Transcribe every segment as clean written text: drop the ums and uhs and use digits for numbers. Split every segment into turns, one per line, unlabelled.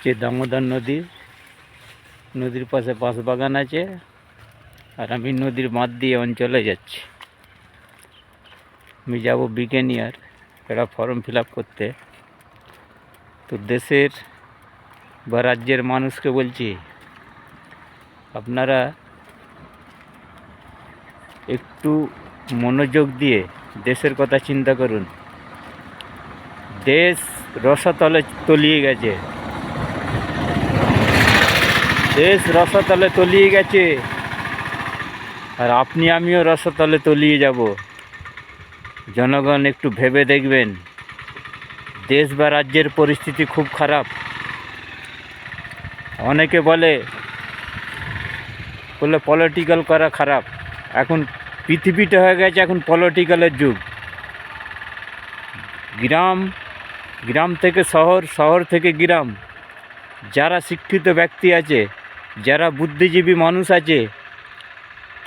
হচ্ছে দামোদর নদী। নদীর পাশে বাঁশবাগান আছে, আর আমি নদীর মাঝ দিয়ে অঞ্চলে যাচ্ছি। আমি যাব বিজ্ঞানীর একটা ফর্ম ফিল আপ করতে। তো দেশের বা রাজ্যের মানুষকে বলছি, আপনারা একটু মনোযোগ দিয়ে দেশের কথা চিন্তা করুন। দেশ রসাতলে তলিয়ে গেছে, দেশ রসাতলে তলিয়ে গেছে, আর আপনি আমিও রসাতলে তলিয়ে যাব। জনগণ একটু ভেবে দেখবেন, দেশ বা রাজ্যের পরিস্থিতি খুব খারাপ। অনেকে বলে পলিটিক্যাল করা খারাপ। এখন পৃথিবীটা হয়ে গেছে এখন পলিটিক্যালের যুগ। গ্রাম থেকে শহর, শহর থেকে গ্রাম। যারা শিক্ষিত ব্যক্তি আছে, যারা বুদ্ধিজীবী মানুষ আছে,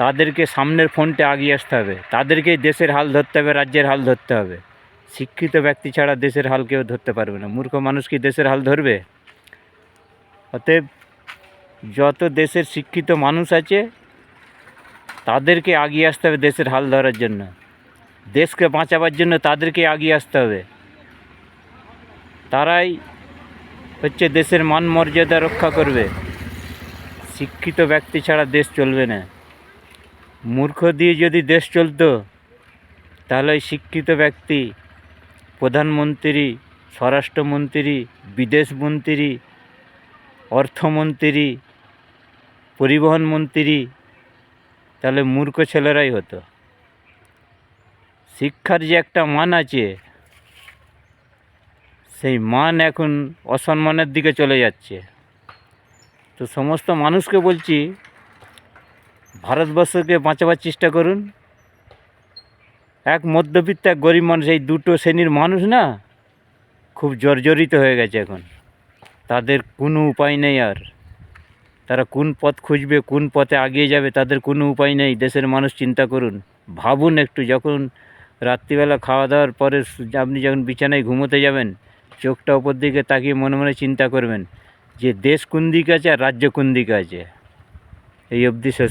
তাদেরকে সামনের ফ্রন্টে এগিয়ে আসতে হবে। তাদেরকেই দেশের হাল ধরতে হবে, রাজ্যের হাল ধরতে হবে। শিক্ষিত ব্যক্তি ছাড়া দেশের হাল কেউ ধরতে পারবে না। মূর্খ মানুষ কি দেশের হাল ধরবে? অতএব যত দেশের শিক্ষিত মানুষ আছে, তাদেরকে এগিয়ে আসতে হবে দেশের হাল ধরার জন্য। দেশকে বাঁচাবার জন্য তাদেরকে এগিয়ে আসতে হবে। তারাই হচ্ছে দেশের মান মর্যাদা রক্ষা করবে। শিক্ষিত ব্যক্তি ছাড়া দেশ চলবে না। মূর্খ দিয়ে যদি দেশ চলতো, তাহলে শিক্ষিত ব্যক্তি প্রধানমন্ত্রী, স্বরাষ্ট্রমন্ত্রী, বিদেশমন্ত্রী, অর্থমন্ত্রী, পরিবহন মন্ত্রী, তাহলে মূর্খ ছেলেরাই হতো। শিক্ষার যে একটা মান আছে, সেই মান এখন অসম্মানের দিকে চলে যাচ্ছে। তো সমস্ত মানুষকে বলছি, ভারতবর্ষকে বাঁচাবার চেষ্টা করুন। এক মধ্যবিত্ত, এক গরিব মানুষ, এই দুটো শ্রেণীর মানুষ না খুব জর্জরিত হয়ে গেছে এখন। তাদের কোনো উপায় নেই আর। তারা কোন পথ খুঁজবে, কোন পথে এগিয়ে যাবে, তাদের কোনো উপায় নেই। দেশের মানুষ চিন্তা করুন, ভাবুন একটু। যখন রাত্রিবেলা খাওয়া দাওয়ার পরে আপনি যখন বিছানায় ঘুমোতে যাবেন, চোখটা ওপর দিকে তাকিয়ে মনে মনে চিন্তা করবেন যে দেশ কোন দিকে আছে আর রাজ্য কোন দিকে আছে। এই অবধি শেষ।